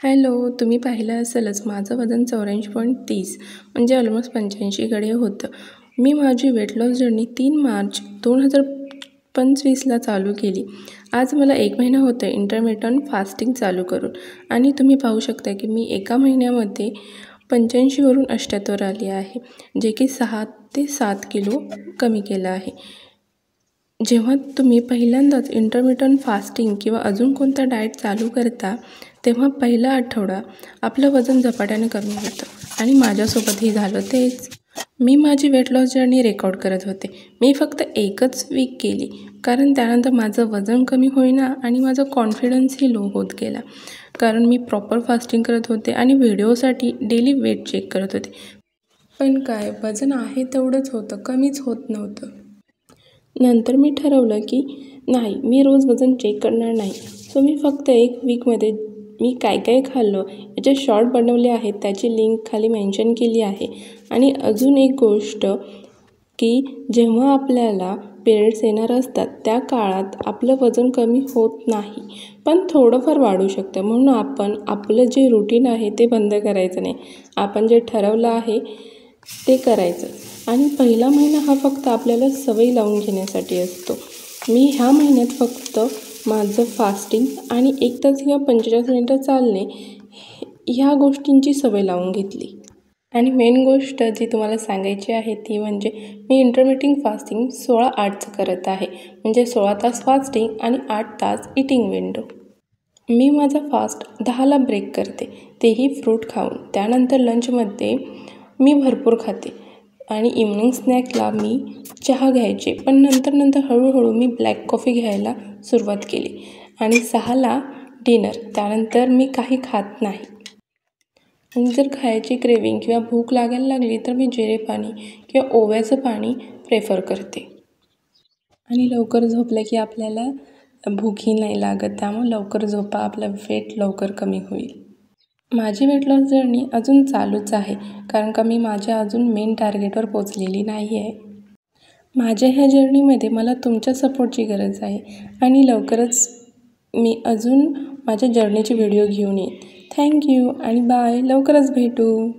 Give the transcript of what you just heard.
Hello, तुम्ही पाहिलं असेलच माझं वजन 84.30 म्हणजे ऑलमोस्ट 85कडे होतं. मी माझी वेट लॉस जर्नी 3 मार्च 2025ला चालू केली. आज मला 1 महिना होतं आहे इंटरमिटंट फास्टिंग चालू करून आणि तुम्ही पाहू शकता की मी एका महिन्यामध्ये 85वरून 78वर आली आहे, जे की 6 ते 7 किलो कमी केलं आहे. जेव्हा तुम्ही पहिल्यांदाच इंटरमिटंट फास्टिंग किंवा अजून कोणता डाएट चालू करता, तेव्हा पहिला आठवडा आपलं वजन झपाट्याने कमी होतं आणि माझ्यासोबतही झालं तेच. मी माझी वेट लॉस जर्नी रेकॉर्ड करत होते. मी फक्त एकच वीक केली, कारण त्यानंतर माझं वजन कमी होईना आणि माझा कॉन्फिडन्सही लो होत गेला. कारण मी प्रॉपर फास्टिंग करत होते आणि व्हिडिओसाठी डेली वेट चेक करत होते. पण काय, वजन आहे तेवढंच होतं, कमीच होत नव्हतं. नंतर मी ठरवलं की नाही, मी रोज वजन चेक करणार नाही. सो मी फक्त 1 वीकमध्ये मी काय काय खाल्लं याचे शॉर्ट बनवले आहेत, त्याची लिंक खाली मेन्शन केली आहे. आणि अजून एक गोष्ट की जेव्हा आपल्याला पिरियड्स येणार असतात त्या काळात आपलं वजन कमी होत नाही, पण थोडंफार वाढू शकतं. म्हणून आपण आपलं जे रुटीन आहे ते बंद करायचं नाही. आपण जे ठरवलं आहे ते करायचं. आणि पहिला महिना हा फक्त आपल्याला सवय लावून घेण्यासाठी असतो. मी ह्या महिन्यात फक्त माझं फास्टिंग आणि 1 तास किंवा 45 मिनटं चालणे ह्या गोष्टींची सवय लावून घेतली. आणि मेन गोष्ट जी तुम्हाला सांगायची आहे ती म्हणजे मी इंटरमिटिंग फास्टिंग 16-8चं करत आहे. म्हणजे 16 तास फास्टिंग आणि 8 तास ईटिंग विंडो. मी माझा फास्ट 10ला ब्रेक करते, तेही फ्रूट खाऊन. त्यानंतर लंचमध्ये मी भरपूर खाते आणि इव्हनिंग स्नॅकला मी चहा घ्यायचे. पण नंतर हळूहळू मी ब्लॅक कॉफी घ्यायला सुरुवात केली. आणि 6ला डिनर. त्यानंतर मी काही खात नाही. आणि जर खायची क्रेविंग किंवा भूक लागायला लागली तर मी जिरे पाणी किंवा ओव्याचं पाणी प्रेफर करते. आणि लवकर झोपलं की आपल्याला भूकही नाही लागत, त्यामुळे लवकर झोपा, आपलं वेट लवकर कमी होईल. माझी वेट लॉस जर्नी अजून चालूच आहे, कारण का मी माझ्या अजून मेन टार्गेटवर पोचलेली नाही आहे. माझ्या ह्या जर्नीमध्ये मला तुमच्या सपोर्टची गरज आहे आणि लवकरच मी अजून माझ्या जर्नीचे व्हिडिओ घेऊन येईन. थँक्यू आणि बाय. लवकरच भेटू.